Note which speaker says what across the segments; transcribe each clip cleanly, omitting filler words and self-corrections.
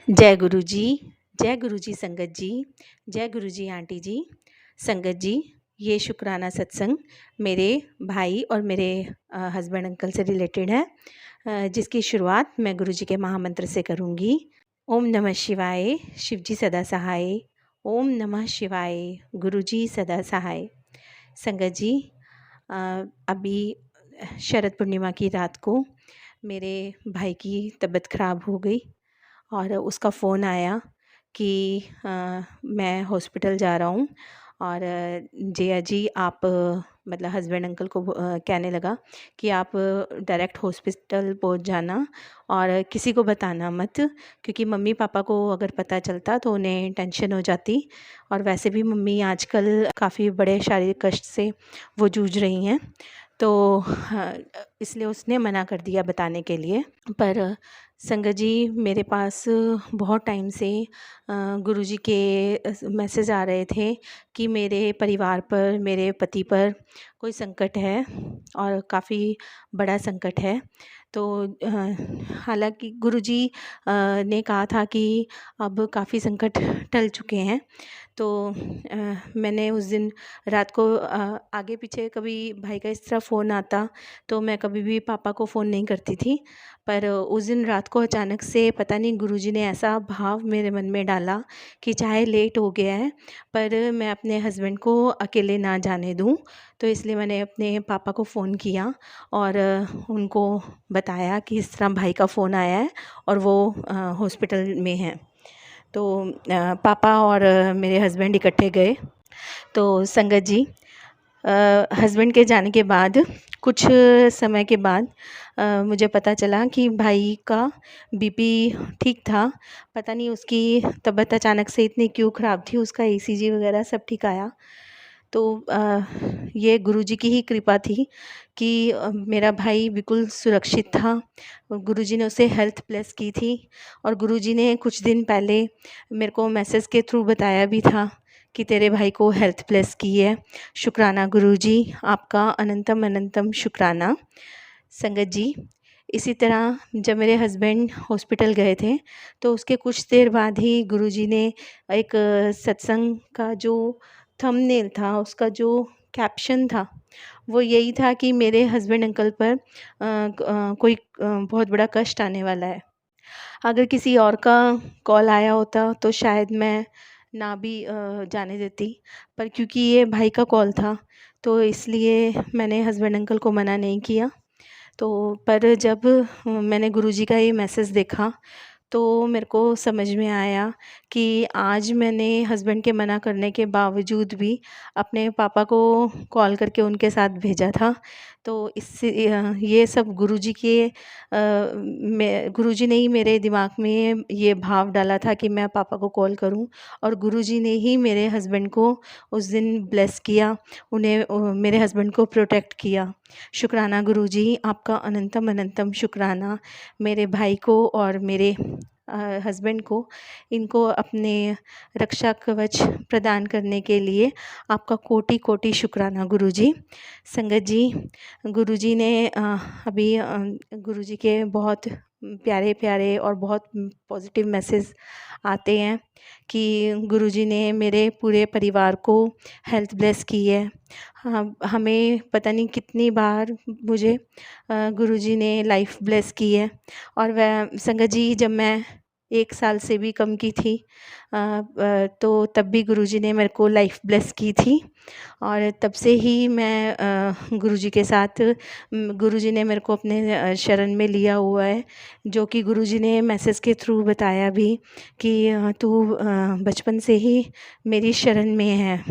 Speaker 1: जय गुरु जी। जय गुरु जी संगत जी। जय गुरु जी आंटी जी। संगत जी, ये शुक्राना सत्संग मेरे भाई और मेरे हस्बैंड अंकल से रिलेटेड है, जिसकी शुरुआत मैं गुरु जी के महामंत्र से करूँगी। ओम नमः शिवाय, शिव जी सदा सहाय। ओम नमः शिवाय, गुरु जी सदा सहाय। संगत जी, अभी शरद पूर्णिमा की रात को मेरे भाई की तबीयत ख़राब हो गई और उसका फ़ोन आया कि मैं हॉस्पिटल जा रहा हूँ। और जिया जी आप मतलब हस्बैंड अंकल को कहने लगा कि आप डायरेक्ट हॉस्पिटल पहुँच जाना और किसी को बताना मत, क्योंकि मम्मी पापा को अगर पता चलता तो उन्हें टेंशन हो जाती। और वैसे भी मम्मी आजकल काफ़ी बड़े शारीरिक कष्ट से वो जूझ रही हैं, तो इसलिए उसने मना कर दिया बताने के लिए। पर संगत जी, मेरे पास बहुत टाइम से गुरुजी के मैसेज आ रहे थे कि मेरे परिवार पर, मेरे पति पर कोई संकट है और काफ़ी बड़ा संकट है। तो हालांकि गुरुजी ने कहा था कि अब काफ़ी संकट टल चुके हैं। तो मैंने उस दिन रात को आगे पीछे कभी भाई का इस तरह फ़ोन आता तो मैं कभी भी पापा को फ़ोन नहीं करती थी। पर उस दिन रात को अचानक से पता नहीं गुरुजी ने ऐसा भाव मेरे मन में डाला कि चाहे लेट हो गया है पर मैं अपने हस्बैंड को अकेले ना जाने दूं। तो इसलिए मैंने अपने पापा को फ़ोन किया और उनको बताया कि इस तरह भाई का फ़ोन आया है और वो हॉस्पिटल में हैं। तो पापा और मेरे हस्बैंड इकट्ठे गए। तो संगत जी, हस्बैंड के जाने के बाद कुछ समय के बाद मुझे पता चला कि भाई का बीपी ठीक था। पता नहीं उसकी तबीयत अचानक से इतनी क्यों ख़राब थी, उसका ईसीजी वगैरह सब ठीक आया। तो ये गुरुजी की ही कृपा थी कि मेरा भाई बिल्कुल सुरक्षित था। गुरुजी ने उसे हेल्थ ब्लेस की थी और गुरुजी ने कुछ दिन पहले मेरे को मैसेज के थ्रू बताया भी था कि तेरे भाई को हेल्थ ब्लेस की है। शुक्राना गुरुजी, आपका अनंतम अनंतम शुक्राना। संगत जी, इसी तरह जब मेरे हस्बैंड हॉस्पिटल गए थे तो उसके कुछ देर बाद ही गुरुजी ने एक सत्संग का जो थंबनेल था, उसका जो कैप्शन था, वो यही था कि मेरे हस्बैंड अंकल पर कोई बहुत बड़ा कष्ट आने वाला है। अगर किसी और का कॉल आया होता तो शायद मैं ना भी जाने देती, पर क्योंकि ये भाई का कॉल था तो इसलिए मैंने हस्बैंड अंकल को मना नहीं किया। तो पर जब मैंने गुरुजी का ये मैसेज देखा तो मेरे को समझ में आया कि आज मैंने हस्बैंड के मना करने के बावजूद भी अपने पापा को कॉल करके उनके साथ भेजा था। तो इससे ये सब गुरुजी के गुरुजी ने ही मेरे दिमाग में ये भाव डाला था कि मैं पापा को कॉल करूं, और गुरुजी ने ही मेरे हस्बैंड को उस दिन ब्लेस किया, उन्हें मेरे हस्बैंड को प्रोटेक्ट किया। शुक्राना गुरुजी, आपका अनंतम अनंतम शुक्राना। मेरे भाई को और मेरे हस्बैंड को, इनको अपने रक्षा कवच प्रदान करने के लिए आपका कोटि कोटि शुक्राना गुरुजी। संगत जी, गुरुजी ने अभी गुरुजी के बहुत प्यारे प्यारे और बहुत पॉजिटिव मैसेज आते हैं कि गुरुजी ने मेरे पूरे परिवार को हेल्थ ब्लेस की है। हमें पता नहीं कितनी बार मुझे गुरुजी ने लाइफ ब्लेस की है। और वह संगत जी, जब मैं 1 साल से भी कम की थी तो तब भी गुरुजी ने मेरे को लाइफ ब्लेस की थी। और तब से ही मैं गुरुजी के साथ, गुरुजी ने मेरे को अपने शरण में लिया हुआ है, जो कि गुरुजी ने मैसेज के थ्रू बताया भी कि तू बचपन से ही मेरी शरण में है।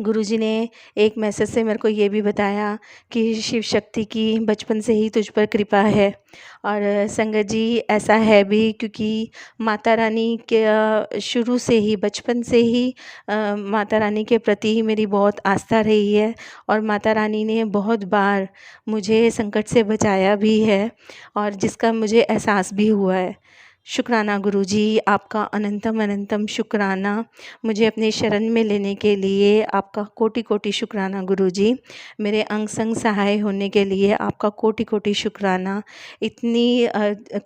Speaker 1: गुरुजी ने एक मैसेज से मेरे को ये भी बताया कि शिव शक्ति की बचपन से ही तुझ पर कृपा है। और संगत जी, ऐसा है भी क्योंकि माता रानी के शुरू से ही, बचपन से ही माता रानी के प्रति ही मेरी बहुत आस्था रही है और माता रानी ने बहुत बार मुझे संकट से बचाया भी है और जिसका मुझे एहसास भी हुआ है। शुक्राना गुरुजी, आपका अनंतम अनंतम शुक्राना। मुझे अपने शरण में लेने के लिए आपका कोटि-कोटि शुक्राना गुरुजी। मेरे अंग संग सहाय होने के लिए आपका कोटि-कोटि शुक्राना। इतनी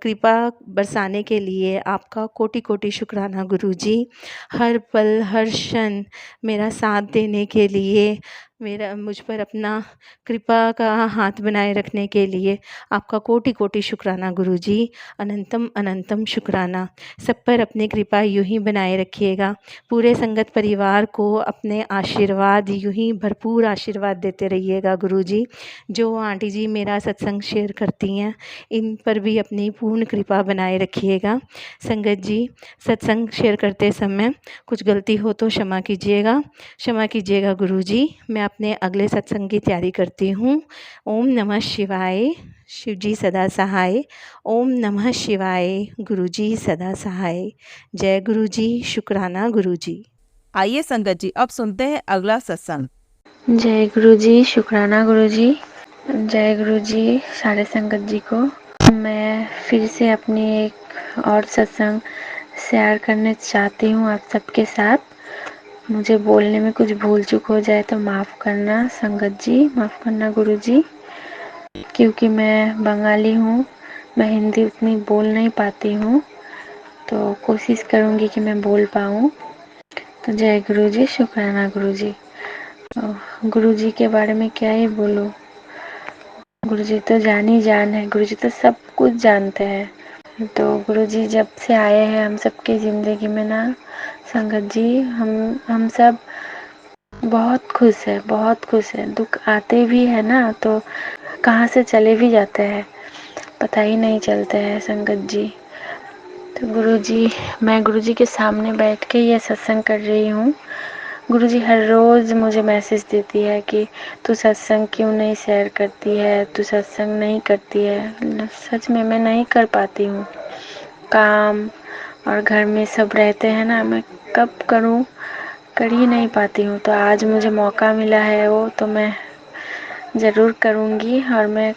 Speaker 1: कृपा बरसाने के लिए आपका कोटि-कोटि शुक्राना गुरुजी। हर पल, हर क्षण मेरा साथ देने के लिए, मेरा मुझ पर अपना कृपा का हाथ बनाए रखने के लिए आपका कोटि-कोटि शुक्राना गुरुजी। अनंतम अनंतम शुक्राना। सब पर अपनी कृपा यूँ ही बनाए रखिएगा। पूरे संगत परिवार को अपने आशीर्वाद यूँ ही भरपूर आशीर्वाद देते रहिएगा गुरुजी। जो आंटी जी मेरा सत्संग शेयर करती हैं, इन पर भी अपनी पूर्ण कृपा बनाए रखिएगा। संगत जी, सत्संग शेयर करते समय कुछ गलती हो तो क्षमा कीजिएगा, क्षमा कीजिएगा गुरुजी। मैं अपने अगले सत्संग की तैयारी करती हूँ। ओम नमः शिवाय। शिव जी सदा सहाय। ओम नमः शिवाय। गुरुजी सदा सहाय। जय गुरुजी। शुक्राना गुरुजी।
Speaker 2: आइए संगत जी, अब सुनते हैं अगला सत्संग।
Speaker 3: जय गुरुजी। शुक्राना गुरुजी। जय गुरुजी सारे संगत जी को। मैं फिर से अपनी एक और सत्संग शेयर करने चाहती हूँ आप सबके साथ। मुझे बोलने में कुछ भूल चूक हो जाए तो माफ़ करना संगत जी, माफ़ करना गुरुजी। क्योंकि मैं बंगाली हूँ, मैं हिंदी उतनी बोल नहीं पाती हूँ, तो कोशिश करूँगी कि मैं बोल पाऊँ। तो जय गुरुजी। शुक्राना गुरुजी। गुरुजी के बारे में क्या ही बोलूँ, गुरुजी तो जान ही जान है, गुरुजी तो सब कुछ जानते हैं। तो गुरुजी जब से आए हैं हम सबके ज़िंदगी में ना संगत जी, हम सब बहुत खुश है, बहुत खुश है। दुख आते भी है ना तो कहाँ से चले भी जाते हैं, पता ही नहीं चलता है संगत जी। तो गुरुजी, मैं गुरुजी के सामने बैठ के ये सत्संग कर रही हूँ। गुरुजी हर रोज़ मुझे मैसेज देती है कि तू सत्संग क्यों नहीं शेयर करती है, तू सत्संग नहीं करती है। सच में मैं नहीं कर पाती हूँ, काम और घर में सब रहते हैं ना, मैं कब करूँ, कर ही नहीं पाती हूँ। तो आज मुझे मौका मिला है वो, तो मैं ज़रूर करूँगी और मैं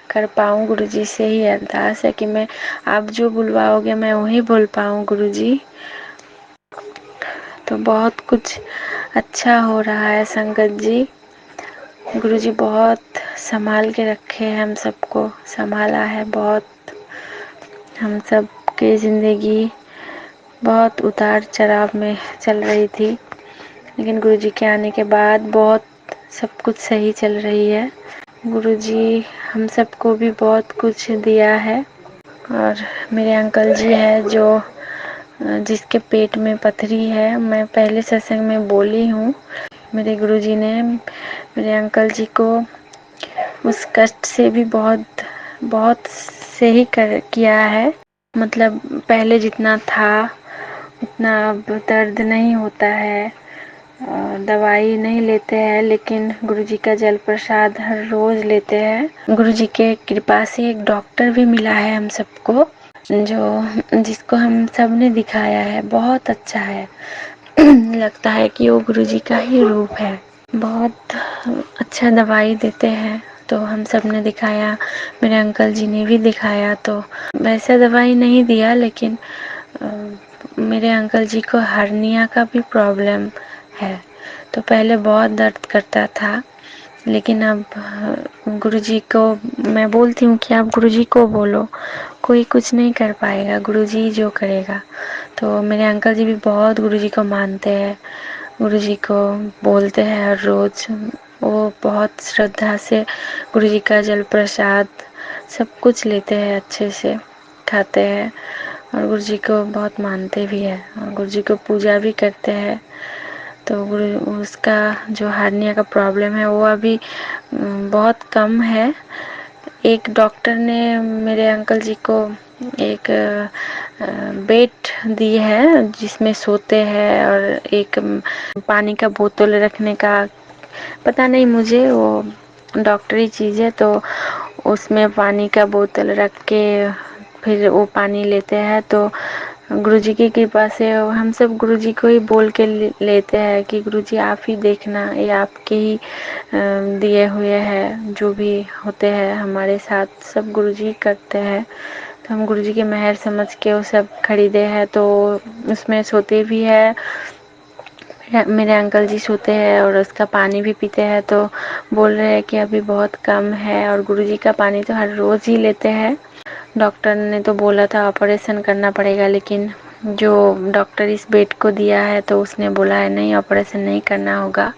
Speaker 3: कर पाऊँ। गुरुजी से ही अरदास है कि मैं आप जो बुलवाओगे मैं वही बोल पाऊँ गुरुजी। तो बहुत कुछ अच्छा हो रहा है संगत जी। गुरुजी बहुत संभाल के रखे हैं, हम सबको संभाला है बहुत। हम सब की ज़िंदगी बहुत उतार चढ़ाव में चल रही थी, लेकिन गुरुजी के आने के बाद बहुत सब कुछ सही चल रही है। गुरुजी हम सबको भी बहुत कुछ दिया है। और मेरे अंकल जी है जो जिसके पेट में पथरी है, मैं पहले सत्संग में बोली हूँ, मेरे गुरुजी ने मेरे अंकल जी को उस कष्ट से भी बहुत बहुत सही किया है। मतलब पहले जितना था उतना अब दर्द नहीं होता है, दवाई नहीं लेते हैं, लेकिन गुरुजी का जल प्रसाद हर रोज़ लेते हैं। गुरुजी के कृपा से एक डॉक्टर भी मिला है हम सबको, जो जिसको हम सब ने दिखाया है, बहुत अच्छा है। लगता है कि वो गुरुजी का ही रूप है। बहुत अच्छा दवाई देते हैं। तो हम सब ने दिखाया, मेरे अंकल जी ने भी दिखाया, तो वैसा दवाई नहीं दिया, लेकिन मेरे अंकल जी को हर्निया का भी प्रॉब्लम है। तो पहले बहुत दर्द करता था, लेकिन अब गुरुजी को मैं बोलती हूँ कि आप गुरुजी को बोलो, कोई कुछ नहीं कर पाएगा, गुरुजी जो करेगा। तो मेरे अंकल जी भी बहुत गुरुजी को मानते हैं, गुरुजी को बोलते हैं हर रोज़। वो बहुत श्रद्धा से गुरुजी का जल प्रसाद सब कुछ लेते हैं, अच्छे से खाते हैं, और गुरुजी को बहुत मानते भी हैं, और गुरुजी को पूजा भी करते हैं। तो गुरु उसका जो हार्निया का प्रॉब्लम है वो अभी बहुत कम है। एक डॉक्टर ने मेरे अंकल जी को एक बेड दी है जिसमें सोते हैं, और एक पानी का बोतल रखने का, पता नहीं मुझे, वो डॉक्टरी चीज़ है। तो उसमें पानी का बोतल रख के फिर वो पानी लेते हैं। तो गुरुजी की कृपा से हम सब गुरुजी को ही बोल के लेते हैं कि गुरुजी आप ही देखना, ये आपके ही दिए हुए हैं, जो भी होते हैं हमारे साथ सब गुरुजी करते हैं। तो हम गुरुजी की मेहर समझ के वो सब खरीदे हैं, तो उसमें सोते भी है। मेरे अंकल जी सोते हैं और उसका पानी भी पीते हैं, तो बोल रहे हैं कि अभी बहुत कम है। और गुरुजी का पानी तो हर रोज़ ही लेते हैं। डॉक्टर ने तो बोला था ऑपरेशन करना पड़ेगा, लेकिन जो डॉक्टर इस बेड को दिया है तो उसने बोला है नहीं, ऑपरेशन नहीं करना होगा।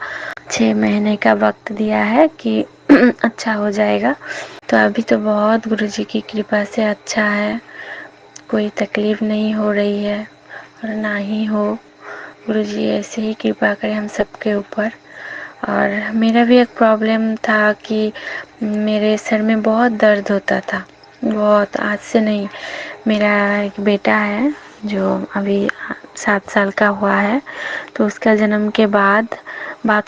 Speaker 3: 6 महीने का वक्त दिया है कि अच्छा हो जाएगा। तो अभी तो बहुत गुरुजी की कृपा से अच्छा है, कोई तकलीफ नहीं हो रही है और ना ही हो। गुरुजी ऐसे ही कृपा करें हम सबके ऊपर। और मेरा भी एक प्रॉब्लम था कि मेरे सर में बहुत दर्द होता था, बहुत, आज से नहीं। मेरा एक बेटा है जो अभी 7 साल का हुआ है, तो उसका जन्म के बाद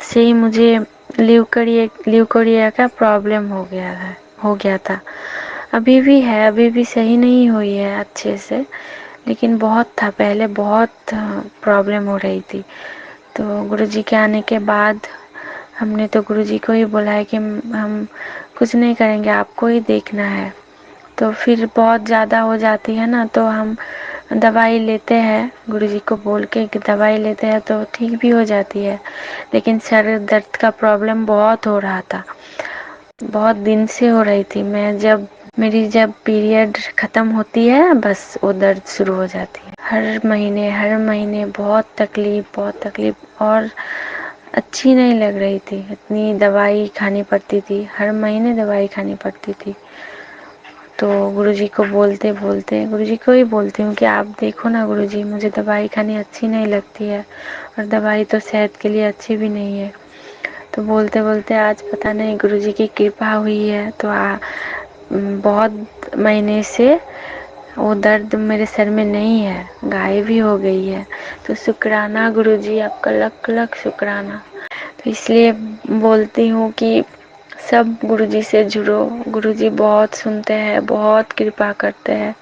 Speaker 3: से ही मुझे ल्यूकोरिया का प्रॉब्लम हो गया था। अभी भी है, अभी भी सही नहीं हुई है अच्छे से, लेकिन बहुत था पहले, बहुत प्रॉब्लम हो रही थी। तो गुरुजी के आने के बाद हमने तो गुरुजी को ही बोला है कि हम कुछ नहीं करेंगे, आपको ही देखना है। तो फिर बहुत ज़्यादा हो जाती है ना, तो हम दवाई लेते हैं, गुरुजी को बोल के कि दवाई लेते हैं तो ठीक भी हो जाती है। लेकिन सर दर्द का प्रॉब्लम बहुत हो रहा था, बहुत दिन से हो रही थी। मेरी जब पीरियड ख़त्म होती है, बस वो दर्द शुरू हो जाती है। हर महीने बहुत तकलीफ और अच्छी नहीं लग रही थी। इतनी दवाई खानी पड़ती थी, हर महीने दवाई खानी पड़ती थी। तो गुरुजी को बोलते गुरुजी को ही बोलती हूँ कि आप देखो ना गुरुजी, मुझे दवाई खानी अच्छी नहीं लगती है और दवाई तो सेहत के लिए अच्छी भी नहीं है। तो बोलते बोलते आज पता नहीं गुरुजी की कृपा हुई है, तो बहुत महीने से वो दर्द मेरे सर में नहीं है, गायब ही हो गई है। तो शुक्राना गुरुजी, आपका लख लख शुक्राना। तो इसलिए बोलती हूँ कि सब गुरुजी से जुड़ो। गुरुजी बहुत सुनते हैं, बहुत कृपा करते हैं,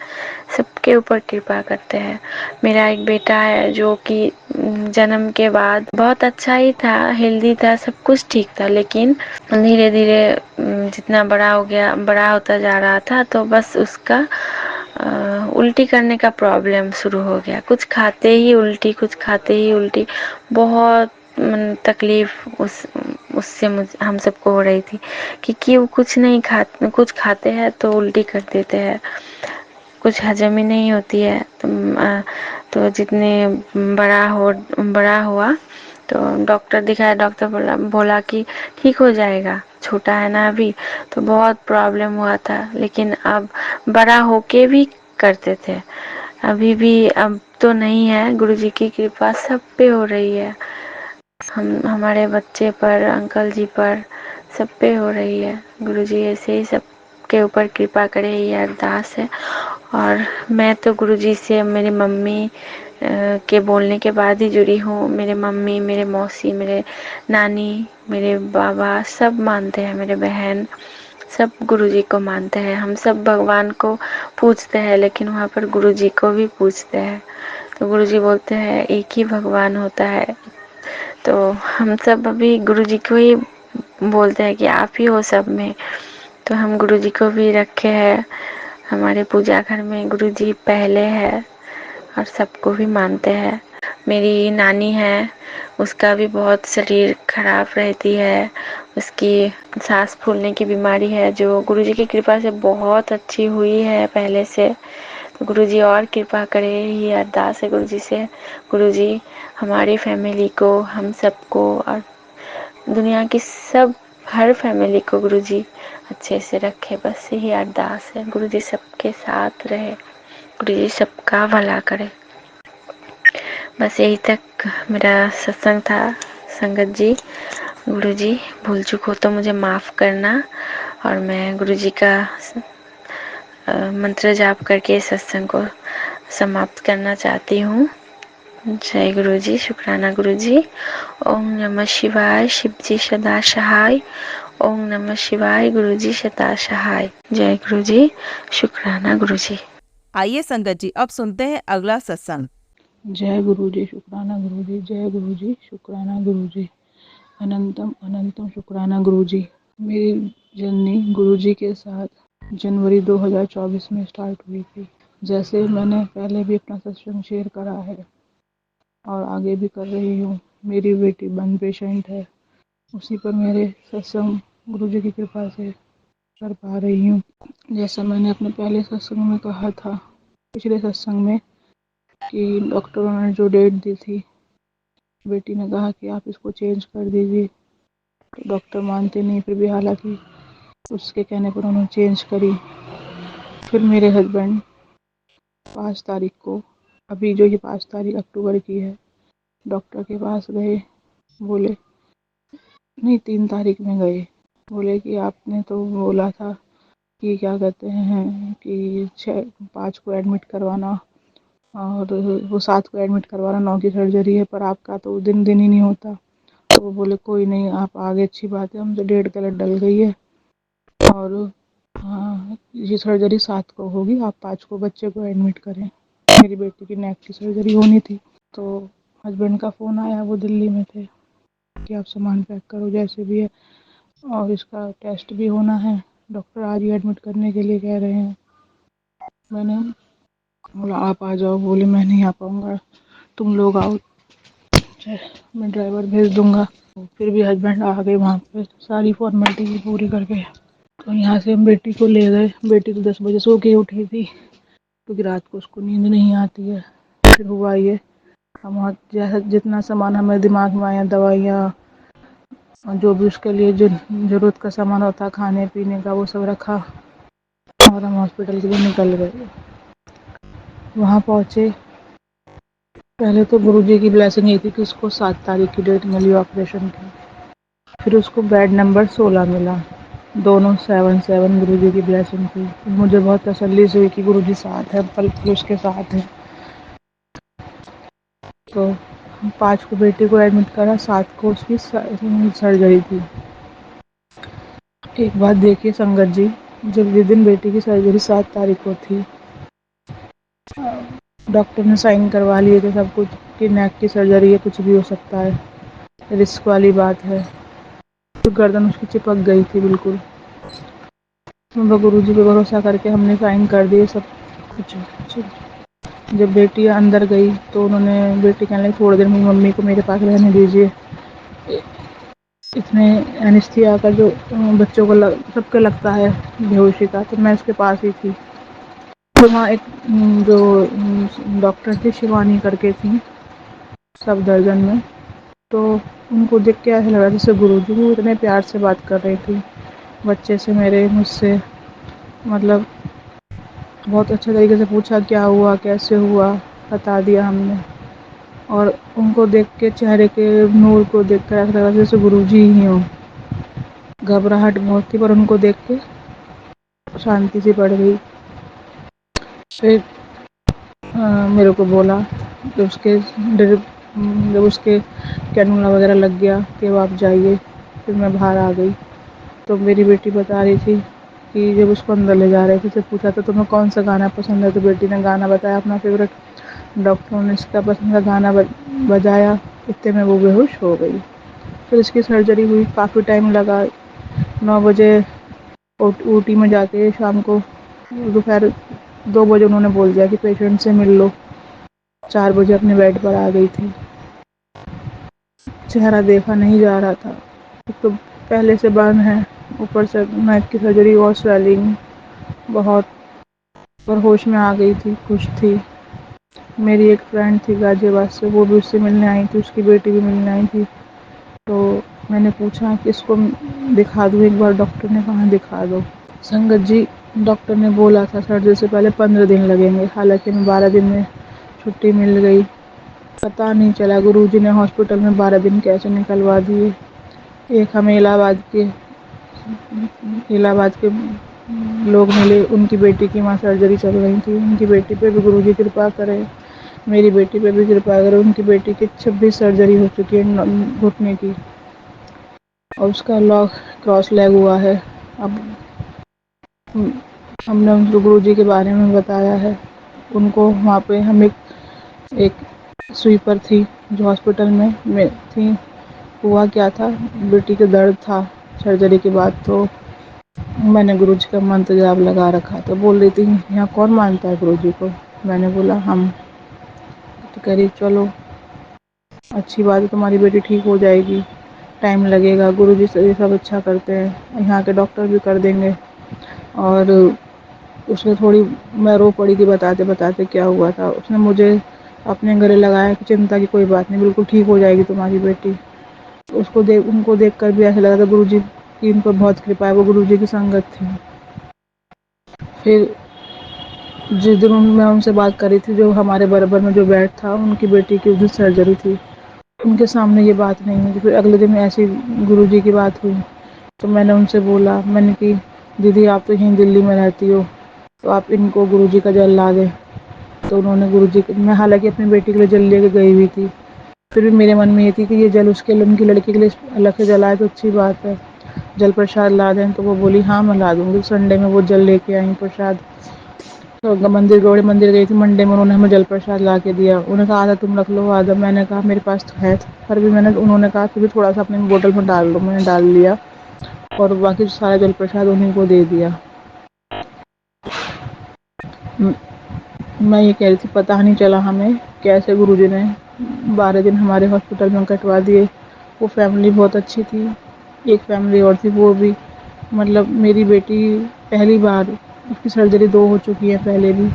Speaker 3: सबके ऊपर कृपा करते हैं। मेरा एक बेटा है जो कि जन्म के बाद बहुत अच्छा ही था, हेल्दी था, सब कुछ ठीक था, लेकिन धीरे धीरे जितना बड़ा होता जा रहा था, तो बस उसका उल्टी करने का प्रॉब्लम शुरू हो गया। कुछ खाते ही उल्टी, बहुत तकलीफ उससे हम सबको हो रही थी कि वो कुछ खाते हैं तो उल्टी कर देते हैं, कुछ हजम ही नहीं होती है। तो जितने बड़ा हुआ तो डॉक्टर दिखाया, डॉक्टर बोला कि ठीक हो जाएगा, छोटा है ना अभी। तो बहुत प्रॉब्लम हुआ था, लेकिन अब बड़ा होके भी करते थे, अभी भी अब तो नहीं है। गुरुजी की कृपा सब पे हो रही है, हमारे बच्चे पर, अंकल जी पर, सब पे हो रही है। गुरुजी ऐसे ही सब के ऊपर कृपा करे, ये अरदास है। और मैं तो गुरुजी से मेरी मम्मी के बोलने के बाद ही जुड़ी हूँ। मेरे मम्मी, मेरे मौसी, मेरे नानी, मेरे बाबा सब मानते हैं, मेरे बहन सब गुरुजी को मानते हैं। हम सब भगवान को पूजते हैं, लेकिन वहाँ पर गुरुजी को भी पूजते हैं। तो गुरुजी बोलते हैं एक ही भगवान होता है। तो हम सब अभी गुरुजी को ही बोलते हैं कि आप ही हो सब में। तो हम गुरुजी को भी रखे हैं हमारे पूजा घर में, गुरुजी पहले है और सबको भी मानते हैं। मेरी नानी है, उसका भी बहुत शरीर खराब रहती है, उसकी सांस फूलने की बीमारी है, जो गुरुजी की कृपा से बहुत अच्छी हुई है पहले से। तो गुरुजी और कृपा करे, ये अरदास है गुरुजी से। गुरुजी हमारी फैमिली को, हम सबको और दुनिया की हर फैमिली को गुरुजी अच्छे से रखे, बस यही अरदास है। गुरुजी सबके साथ रहे, गुरुजी सबका भला करे। बस यही तक मेरा सत्संग था संगत जी। गुरुजी भूल चूक हो तो मुझे माफ़ करना, और मैं गुरुजी का मंत्र जाप करके सत्संग को समाप्त करना चाहती हूँ। जय गुरुजी, शुक्राना गुरुजी। ओम नमः शिवाय, शिवजी सदा सहाय। ओम नमः शिवाय, गुरुजी सदा सहाय। जय गुरुजी, शुक्राना गुरुजी।
Speaker 2: आइए संगत जी, अब सुनते हैं अगला सत्संग।
Speaker 4: जय गुरुजी, शुक्राना गुरुजी। जय गुरुजी, शुक्राना गुरुजी। अनंतम अनंतम शुक्राना गुरुजी। मेरी जर्नी गुरुजी के साथ जनवरी 2024 में स्टार्ट हुई थी। जैसे मैंने पहले भी अपना सत्संग शेयर करा है और आगे भी कर रही हूँ। मेरी बेटी बर्न पेशेंट है, उसी पर मेरे सत्संग गुरुजी की कृपा से कर पा रही हूँ। जैसा मैंने अपने पहले सत्संग में कहा था, पिछले सत्संग में, कि डॉक्टरों ने जो डेट दी थी, बेटी ने कहा कि आप इसको चेंज कर दीजिए, तो डॉक्टर मानते नहीं, फिर भी हालांकि उसके कहने पर उन्होंने चेंज करी। फिर मेरे हस्बैंड 5 तारीख को, अभी जो ये 5 तारीख अक्टूबर की है, डॉक्टर के पास गए। बोले नहीं, 3 तारीख में गए। बोले कि आपने तो बोला था कि क्या कहते हैं कि 5 को एडमिट करवाना और वो 7 को एडमिट करवाना, 9 की सर्जरी है, पर आपका तो दिन दिन ही नहीं होता। तो वो बोले कोई नहीं, आप आगे, अच्छी बात है, हमसे डेढ़ गलत डल गई है और हाँ, ये सर्जरी 7 को होगी, आप 5 को बच्चे को एडमिट करें। मेरी बेटी की नेक की सर्जरी होनी थी। तो हस्बैंड का फ़ोन आया, वो दिल्ली में थे, कि आप सामान पैक करो जैसे भी है, और इसका टेस्ट भी होना है, डॉक्टर आज ही एडमिट करने के लिए कह रहे हैं। मैंने बोला आप आ जाओ। बोले मैं नहीं आ पाऊँगा, तुम लोग आओ, मैं ड्राइवर भेज दूँगा। फिर भी हस्बैंड आ गए वहाँ पे, सारी फॉर्मेलिटी पूरी करके। तो यहाँ से हम बेटी को ले गए। बेटी तो 10 बजे सो के उठी थी, क्योंकि रात को उसको नींद नहीं आती है। फिर हुआ ये, हम वहाँ जैसा जितना सामान हमें दिमाग में आया, दवाइयाँ और जो भी उसके लिए जो ज़रूरत का सामान होता, खाने पीने का, वो सब रखा और हम हॉस्पिटल के लिए निकल गए। वहाँ पहुँचे, पहले तो गुरुजी की ब्लेसिंग ये थी कि उसको 7 तारीख की डेट मिली ऑपरेशन की। फिर उसको बेड नंबर 16 मिला, दोनों 7-7 गुरुजी की ब्लेसिंग थी। मुझे बहुत तसल्ली से हुई कि गुरुजी साथ है, पल पल उसके साथ है। तो 5 को बेटी को एडमिट करा, 7 को उसकी सर्जरी थी। एक बात देखिए संगत जी, जब जिस दिन बेटी की सर्जरी 7 तारीख को थी, डॉक्टर ने साइन करवा लिए थे सब कुछ कि नेक की सर्जरी है, कुछ भी हो सकता है, रिस्क वाली बात है। तो गर्दन उसकी चिपक गई थी बिल्कुल। तो गुरुजी पे भरोसा करके हमने साइन कर दिए सब कुछ। जब बेटी अंदर गई तो उन्होंने, बेटी कहने लगी थोड़ी देर मेरी मम्मी को मेरे पास रहने दीजिए। इसमें एनेस्थीसिया का जो बच्चों को सबके लगता है बेहोशी का, तो मैं उसके पास ही थी। तो वहाँ एक जो डॉक्टर थी, शिवानी करके थी, सफदरजंग में, तो उनको देख के ऐसा लगा जैसे गुरुजी, वो इतने प्यार से बात कर रही थी बच्चे से, मेरे मुझसे, मतलब बहुत अच्छे तरीके से पूछा क्या हुआ, कैसे हुआ, बता दिया हमने। और उनको देख के, चेहरे के नूर को देख कर ऐसा लगा जैसे गुरुजी ही हों। घबराहट बहुत थी, पर उनको देख के शांति सी पड़ गई। फिर मेरे को बोला, जब उसके कैनुला वगैरह लग गया कि अब आप जाइए, फिर मैं बाहर आ गई। तो मेरी बेटी बता रही थी कि जब उसको अंदर ले जा रहे थे, तो पूछा था तुम्हें कौन सा गाना पसंद है, तो बेटी ने गाना बताया अपना फेवरेट। डॉक्टरों ने इसका पसंद का गाना बजाया, इतने में वो बेहोश हो गई। फिर इसकी सर्जरी हुई, काफ़ी टाइम लगा। 9 बजे ओटी में जाके शाम को, दोपहर 2 बजे उन्होंने बोल दिया कि पेशेंट से मिल लो। 4 बजे अपने बेड पर आ गई थी। चेहरा देखा नहीं जा रहा था, एक तो पहले से बर्न है, ऊपर से नेक की सर्जरी और स्वेलिंग बहुत, पर होश में आ गई थी, खुश थी। मेरी एक फ्रेंड थी गाजियाबाद से, वो भी उससे मिलने आई थी, उसकी बेटी भी मिलने आई थी। तो मैंने पूछा कि इसको दिखा दूँ एक बार, डॉक्टर ने कहा दिखा दो। संगत जी, डॉक्टर ने बोला था सर्जरी से पहले 15 दिन लगेंगे, हालांकि मैं 12 दिन में छुट्टी मिल गई। पता नहीं चला गुरुजी ने हॉस्पिटल में 12 दिन कैसे निकलवा दिए। एक हमें इलाहाबाद के लोग मिले, उनकी बेटी की वहाँ सर्जरी चल रही थी, उनकी बेटी पे भी गुरुजी कृपा करे, मेरी बेटी पे भी कृपा करे। उनकी बेटी की 26 सर्जरी हो चुकी है घुटने की, और उसका लॉक क्रॉस लेग हुआ है। अब हमने उनको गुरुजी के बारे में बताया है। उनको वहाँ पे हम एक स्वीपर थी जो हॉस्पिटल में थी। हुआ क्या था, बेटी के दर्द था सर्जरी के बाद, तो मैंने गुरुजी का मंत्र जाप लगा रखा, तो बोल रही थी यहाँ कौन मानता है गुरुजी को। मैंने बोला हम। तो कह रही चलो अच्छी बात है, तुम्हारी बेटी ठीक हो जाएगी, टाइम लगेगा, गुरुजी से ये सब अच्छा करते हैं, यहाँ के डॉक्टर भी कर देंगे। और उसने थोड़ी, मैं रो पड़ी थी बताते बताते क्या हुआ था। उसने मुझे अपने गले लगाया कि चिंता की कोई बात नहीं, बिल्कुल ठीक हो जाएगी तुम्हारी बेटी। उनको देख कर भी ऐसा लगा था गुरुजी की इन पर बहुत कृपा है, वो गुरुजी की संगत थी। फिर जिस दिन मैं उनसे बात कर रही थी, जो हमारे बराबर में जो बैठ था, उनकी बेटी की उस दिन सर्जरी थी, उनके सामने ये बात नहीं हुई। फिर अगले दिन ऐसी गुरुजी की बात हुई, तो मैंने उनसे बोला, मैंने कि दीदी आप तो यहीं दिल्ली में रहती हो, तो आप इनको गुरुजी का जल ला दें। तो उन्होंने गुरुजी, मैं हालांकि अपनी बेटी के लिए जल लेके गई हुई थी, फिर भी मेरे मन में ये थी कि ये जल उसके लिए, उनकी लड़की के लिए अलग से जलाए तो अच्छी बात है, जल प्रसाद ला दें। तो वो बोली हाँ मैं ला दूँगी। संडे में वो जल लेके आई प्रसाद, तो मंदिर गौड़ी मंदिर गई थी, मंडे में उन्होंने हमें जल प्रसाद ला के दिया। उन्होंने कहा आधा तुम रख लो आधा, मैंने कहा मेरे पास तो है, पर भी उन्होंने कहा फिर भी थोड़ा सा अपनी बोतल में डाल लो, मैंने डाल लिया और बाकी सारा जल प्रसाद उन्हीं को दे दिया। मैं ये कह रही थी पता नहीं चला हमें कैसे गुरुजी ने 12 दिन हमारे हॉस्पिटल में कटवा दिए। वो फैमिली बहुत अच्छी थी। एक फैमिली और थी, वो भी मतलब मेरी बेटी पहली बार, उसकी सर्जरी 2 हो चुकी है पहले भी,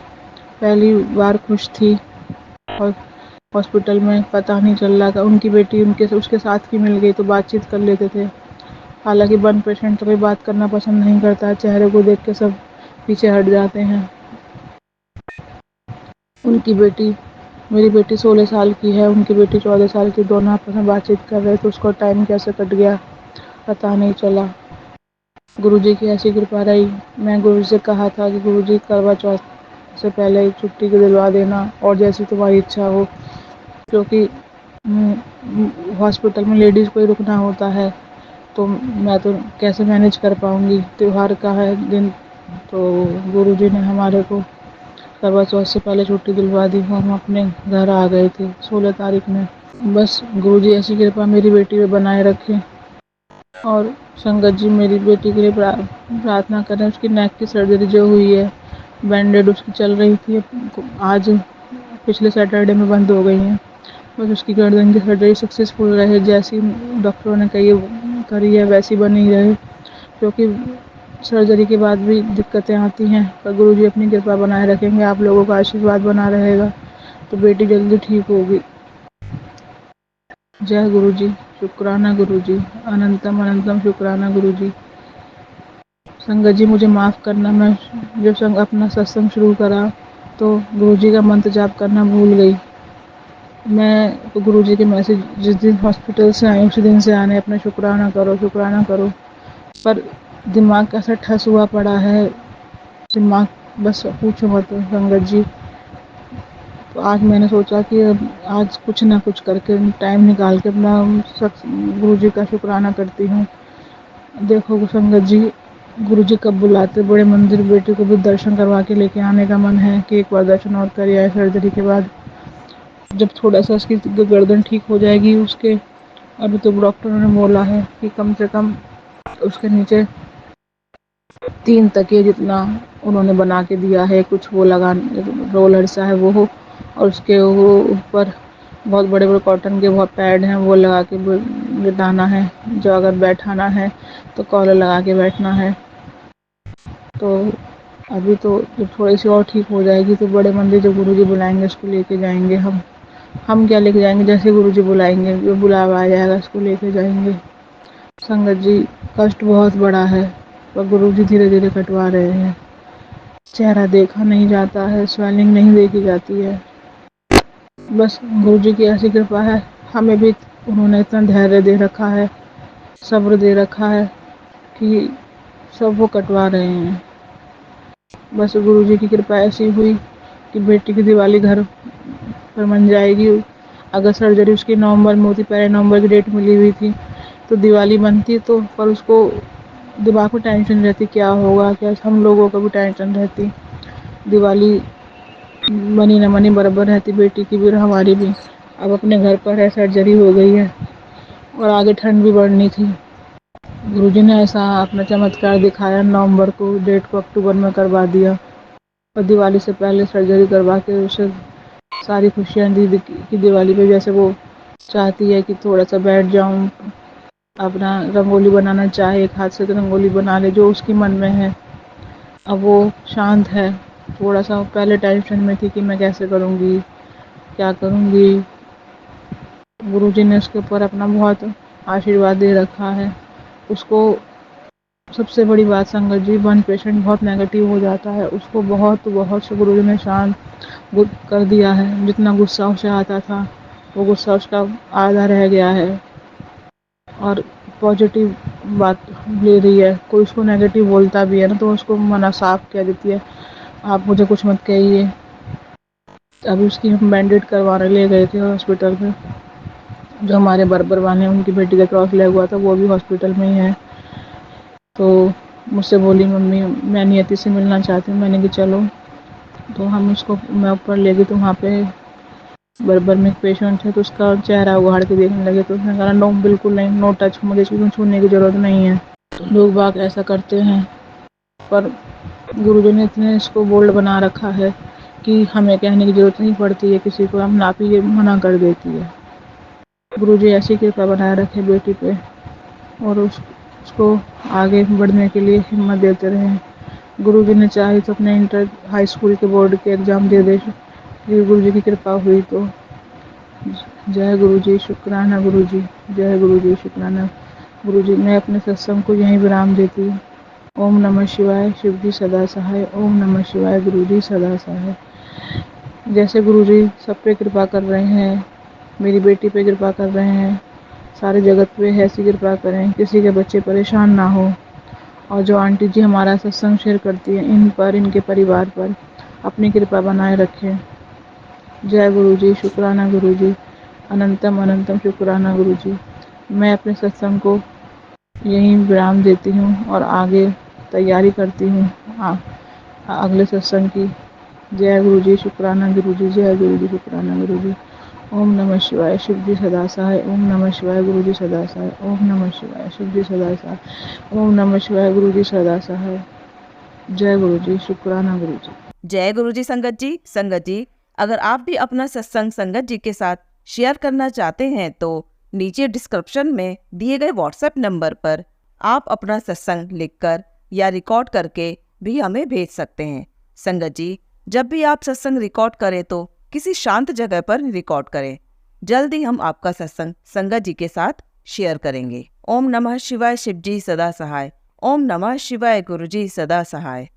Speaker 4: पहली बार खुश थी। और हॉस्पिटल में पता नहीं चल रहा था, उनकी बेटी उसके साथ की मिल गई तो बातचीत कर लेते थे। हालांकि बर्न पेशेंट तो कोई बात करना पसंद नहीं करता है, चेहरे को देख के सब पीछे हट जाते हैं। उनकी बेटी, मेरी बेटी 16 साल की है, उनकी बेटी 14 साल की, दोनों आपस में बातचीत कर रहे थे, उसको टाइम कैसे कट गया पता नहीं चला। गुरुजी की ऐसी कृपा रही। मैं गुरुजी से कहा था कि गुरुजी करवा चौथ से पहले ही छुट्टी दिलवा देना और जैसी तुम्हारी इच्छा हो, क्योंकि हॉस्पिटल में लेडीज़ को ही रुकना होता है, तो मैं तो कैसे मैनेज कर पाऊँगी, त्योहार का है दिन। तो गुरुजी ने हमारे को करवा चौथ से पहले छुट्टी दिलवा दी, हम अपने घर आ गए थे 16 तारीख में। बस गुरुजी ऐसी कृपा मेरी बेटी पे बनाए रखें और संगत जी मेरी बेटी के लिए प्रार्थना करें। उसकी नेक की सर्जरी जो हुई है, बैंडेड उसकी चल रही थी, आज पिछले सैटरडे में बंद हो गई है। बस उसकी गर्दन की सर्जरी सक्सेसफुल रहे, जैसी डॉक्टरों ने करी है वैसी बनी रहे, क्योंकि सर्जरी के बाद भी दिक्कतें आती हैं, पर गुरुजी अपनी कृपा बनाए रखेंगे, आप लोगों का आशीर्वाद बना रहेगा तो बेटी जल्दी ठीक होगी। जय गुरुजी, शुक्राना गुरुजी, अनंतम अनंतम शुक्राना गुरुजी। संगत जी मुझे माफ़ करना, मैं जब अपना सत्संग शुरू करा तो गुरुजी का मंत्र जाप करना भूल गई। मैं तो गुरुजी के मैसेज जिस दिन हॉस्पिटल से आई उसी दिन से आने अपना शुक्राना करो शुक्राना करो, पर दिमाग कैसा ठस हुआ पड़ा है, दिमाग बस पूछो मत संगत जी। तो आज मैंने सोचा कि आज कुछ ना कुछ करके टाइम निकाल के अपना गुरुजी का शुक्राना करती हूँ। देखो संगत जी, गुरुजी कब बुलाते, बड़े मंदिर बेटी को भी दर्शन करवा के लेके आने का मन है कि एक बार दर्शन और कर आए सर्जरी के बाद, जब थोड़ा सा उसकी गर्दन ठीक हो जाएगी उसके। अभी तो डॉक्टरों ने बोला है कि कम से कम उसके नीचे 3 तकिए जितना उन्होंने बना के दिया है, कुछ वो लगा रोलर सा है वो हो, और उसके वो ऊपर बहुत बड़े बड़े कॉटन के बहुत पैड हैं, वो लगा के बिठाना है। जो अगर बैठाना है तो कॉलर लगा के बैठना है। तो अभी तो जब थोड़ी सी और ठीक हो जाएगी तो बड़े मंदिर जो गुरुजी बुलाएंगे उसको लेके जाएंगे। हम क्या लेके जाएंगे, जैसे गुरुजी बुलाएंगे, जो बुलावा आ जाएगा उसको लेके जाएंगे। संगत जी कष्ट बहुत बड़ा है, पर गुरुजी धीरे धीरे कटवा रहे हैं। चेहरा देखा नहीं जाता है, स्वेलिंग नहीं देखी जाती है। बस गुरुजी की ऐसी कृपा है, हमें भी उन्होंने इतना धैर्य दे रखा है, सब्र दे रखा है कि सब वो कटवा रहे हैं। बस गुरुजी की कृपा ऐसी हुई कि बेटी की दिवाली घर पर बन जाएगी। अगर सर्जरी उसकी नवंबर में होती, पहले नवंबर की डेट मिली हुई थी, तो दिवाली बनती, तो पर उसको दिमाग में टेंशन रहती क्या होगा, क्या हम लोगों को भी टेंशन रहती। दिवाली बनी न बनी बराबर रहती, बेटी की भी और हमारी भी। अब अपने घर पर है, सर्जरी हो गई है और आगे ठंड भी बढ़नी थी। गुरुजी ने ऐसा अपना चमत्कार दिखाया, नवंबर को डेट को अक्टूबर में करवा दिया और दिवाली से पहले सर्जरी करवा के उसे सारी खुशियाँ दी कि दिवाली पे जैसे वो चाहती है कि थोड़ा सा बैठ जाऊं, अपना रंगोली बनाना चाहे, एक हाथ से तो रंगोली बना ले जो उसकी मन में है। अब वो शांत है। थोड़ा सा पहले टेंशन में थी कि मैं कैसे करूँगी, क्या करूँगी। गुरुजी ने उसके ऊपर अपना बहुत आशीर्वाद दे रखा है। उसको सबसे बड़ी बात संगत जी, वन पेशेंट बहुत नेगेटिव हो जाता है, उसको बहुत बहुत गुरुजी ने शांत कर दिया है। जितना गुस्सा उसे आता था वो गुस्सा उसका आधा रह गया है और पॉजिटिव बात ले रही है। कोई उसको नेगेटिव बोलता भी है ना तो उसको मना साफ कह देती है, आप मुझे कुछ मत कहिए। अभी उसकी हम बैंडेड करवाने ले गए थे हॉस्पिटल में। जो हमारे बर्बर वाले हैं उनकी बेटी का क्रॉस लगा हुआ था, वो भी हॉस्पिटल में ही है। तो मुझसे बोली, मम्मी मैं नियति से मिलना चाहती हूँ। मैंने कि चलो। तो हम उसको मैं ऊपर ले गई तो वहाँ पे बर्बर में एक पेशेंट है तो उसका चेहरा उघाड़ के देखने लगे तो उसने कहा नो, बिल्कुल नहीं, नो टच, मुझे छूने की ज़रूरत नहीं है। तो लोग बाग ऐसा करते हैं, पर गुरुजी ने इतने इसको बोल्ड बना रखा है कि हमें कहने की ज़रूरत नहीं पड़ती है किसी को, हम नापी ये मना कर देती है। गुरुजी ऐसी कृपा बनाए रखे बेटी पे और उसको आगे बढ़ने के लिए हिम्मत देते रहे। गुरुजी ने चाहे तो अपने इंटर हाई स्कूल के बोर्ड के एग्ज़ाम दे दे, गुरुजी की कृपा हुई तो। जय गुरुजी, शुक्राना गुरुजी, जय गुरुजी, शुक्राना गुरुजी। मैं अपने सत्संग को यहीं विराम देती हूँ। ओम नमः शिवाय, शिव जी सदा सहाय। ओम नमः शिवाय, गुरुजी सदा सहाय। जैसे गुरुजी सब पे कृपा कर रहे हैं, मेरी बेटी पे कृपा कर रहे हैं, सारे जगत पे ऐसी कृपा करें किसी के बच्चे परेशान ना हो। और जो आंटी जी हमारा सत्संग शेयर करती है, इन पर, इनके परिवार पर अपनी कृपा बनाए रखें। जय गुरुजी, शुक्राना गुरुजी, अनंतम अनंतम शुक्राना गुरुजी। मैं अपने सत्संग को यहीं विराम देती हूँ और आगे तैयारी करती हूँ अगले सत्संग की। जय गुरुजी, शुक्राना गुरुजी, जय गुरुजी, शुक्राना गुरुजी। ओम नमः शिवाय, शिव जी सदा सहाय। ओम नमः शिवाय, गुरुजी सदा सहाय। ओम नमः शिवाय, शिव जी सदा सहाय। ओम नमः शिवाय, गुरुजी सदा सहाय। जय गुरुजी, शुक्राना गुरुजी।
Speaker 2: जय गुरुजी संगत जी। संगत जी, अगर आप भी अपना सत्संग संगत जी के साथ शेयर करना चाहते हैं तो नीचे डिस्क्रिप्शन में दिए गए व्हाट्सएप नंबर पर आप अपना सत्संग लिखकर या रिकॉर्ड करके भी हमें भेज सकते हैं। संगत जी, जब भी आप सत्संग रिकॉर्ड करें तो किसी शांत जगह पर रिकॉर्ड करें। जल्दी हम आपका सत्संग संगत जी के साथ शेयर करेंगे। ओम नमः शिवाय, शिव जी सदा सहाय। ओम नमः शिवाय, गुरुजी सदा सहाय।